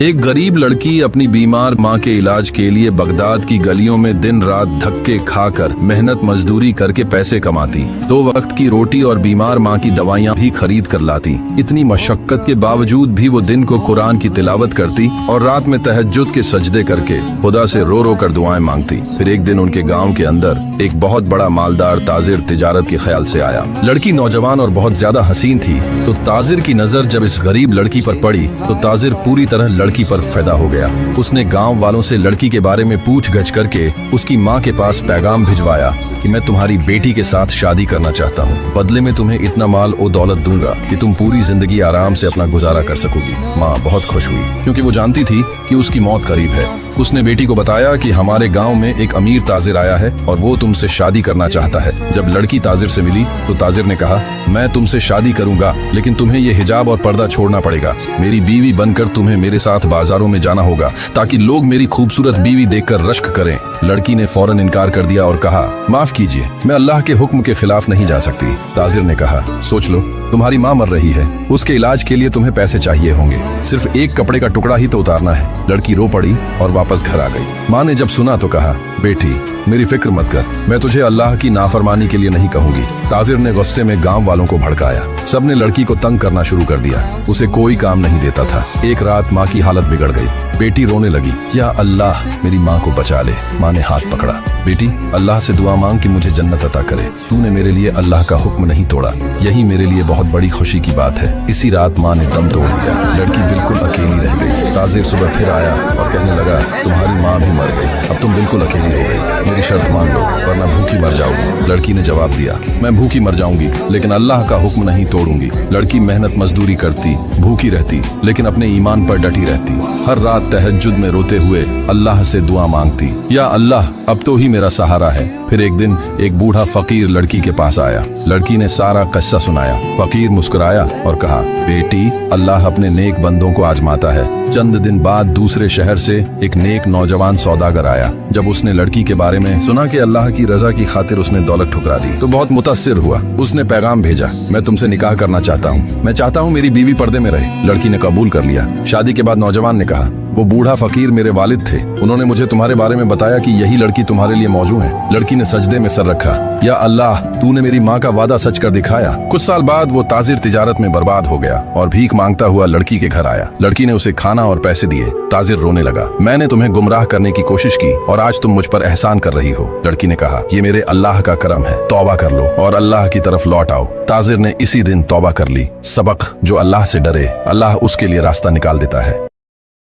एक गरीब लड़की अपनी बीमार माँ के इलाज के लिए बगदाद की गलियों में दिन रात धक्के खाकर मेहनत मजदूरी करके पैसे कमाती। 2 वक्त की रोटी और बीमार माँ की दवाइयाँ भी खरीद कर लाती। इतनी मशक्कत के बावजूद भी वो दिन को कुरान की तिलावत करती और रात में तहज्जुद के सजदे करके खुदा से रो रो कर दुआएं मांगती। फिर एक दिन उनके गाँव के अंदर एक बहुत बड़ा मालदार ताजिर तिजारत के ख्याल से आया। लड़की नौजवान और बहुत ज्यादा हसीन थी, तो ताजिर की नजर जब इस गरीब लड़की पर पड़ी तो ताजिर पूरी तरह लड़की पर फिदा हो गया। उसने गांव वालों से लड़की के बारे में पूछ गछ करके उसकी माँ के पास पैगाम भिजवाया कि मैं तुम्हारी बेटी के साथ शादी करना चाहता हूँ, बदले में तुम्हें इतना माल और दौलत दूंगा कि तुम पूरी जिंदगी आराम से अपना गुजारा कर सकोगी। माँ बहुत खुश हुई क्योंकि वो जानती थी कि उसकी मौत करीब है। उसने बेटी को बताया कि हमारे गांव में एक अमीर ताजिर आया है और वो तुमसे शादी करना चाहता है। जब लड़की ताजिर से मिली तो ताजिर ने कहा, मैं तुमसे शादी करूंगा, लेकिन तुम्हें ये हिजाब और पर्दा छोड़ना पड़ेगा। मेरी बीवी बनकर तुम्हें मेरे साथ बाजारों में जाना होगा ताकि लोग मेरी खूबसूरत बीवी देखकर रश्क करें। लड़की ने फौरन इनकार कर दिया और कहा, माफ कीजिए, मैं अल्लाह के हुक्म के खिलाफ नहीं जा सकती। ताजिर ने कहा, सोच लो, तुम्हारी माँ मर रही है, उसके इलाज के लिए तुम्हें पैसे चाहिए होंगे, सिर्फ एक कपड़े का टुकड़ा ही तो उतारना है। लड़की रो पड़ी और वापस घर आ गई। माँ ने जब सुना तो कहा, बेटी मेरी फिक्र मत कर, मैं तुझे अल्लाह की नाफरमानी के लिए नहीं कहूंगी। ताजिर ने गुस्से में गांव वालों को भड़काया। सबने लड़की को तंग करना शुरू कर दिया। उसे कोई काम नहीं देता था। एक रात माँ की हालत बिगड़ गई। बेटी रोने लगी, या अल्लाह मेरी माँ को बचा ले। माँ ने हाथ पकड़ा, बेटी अल्लाह से दुआ मांग कि मुझे जन्नत अता करे। तूने मेरे लिए अल्लाह का हुक्म नहीं तोड़ा, यही मेरे लिए बहुत बड़ी खुशी की बात है। इसी रात माँ ने दम तोड़ दिया। लड़की बिल्कुल अकेली रह गई। ताजिर सुबह फिर आया और कहने लगा, तुम्हारी माँ भी मर गई, अब तुम बिल्कुल अकेली हो गई। मेरी शर्त मान लो वरना भूखी मर जाओगी। लड़की ने जवाब दिया, मैं भूखी मर जाऊंगी लेकिन अल्लाह का हुक्म नहीं तोड़ूंगी। लड़की मेहनत मजदूरी करती, भूखी रहती, लेकिन अपने ईमान पर डटी रहती। हर रात तहज्जुद में रोते हुए अल्लाह से दुआ मांगती, या अल्लाह अब तो ही मेरा सहारा है। फिर एक दिन एक बूढ़ा फकीर लड़की के पास आया। लड़की ने सारा किस्सा सुनाया। फकीर मुस्कुराया और कहा, बेटी अल्लाह अपने नेक बंदों को आजमाता है। चंद दिन बाद दूसरे शहर से एक नेक नौजवान सौदागर आया। जब उसने लड़की के बारे में सुना कि अल्लाह की रजा की खातिर उसने दौलत ठुकरा दी तो बहुत मुतासिर हुआ। उसने पैगाम भेजा, मैं तुमसे निकाह करना चाहता हूँ, मैं चाहता हूँ मेरी बीवी पर्दे में रहे। लड़की ने कबूल कर लिया। शादी के बाद नौजवान ने कहा, वो बूढ़ा फकीर मेरे वालिद थे, उन्होंने मुझे तुम्हारे बारे में बताया कि यही लड़की तुम्हारे लिए मौजूद है। लड़की ने सजदे में सर रखा, या अल्लाह तूने मेरी माँ का वादा सच कर दिखाया। कुछ साल बाद वो ताजिर तिजारत में बर्बाद हो गया और भीख मांगता हुआ लड़की के घर आया। लड़की ने उसे खाना और पैसे दिए। ताजिर रोने लगा, मैंने तुम्हें गुमराह करने की कोशिश की और आज तुम मुझ पर एहसान कर रही हो। लड़की ने कहा, ये मेरे अल्लाह का करम है, तौबा कर लो और अल्लाह की तरफ लौट आओ। ताजिर ने इसी दिन तौबा कर ली। सबक, जो अल्लाह से डरे अल्लाह उसके लिए रास्ता निकाल देता है।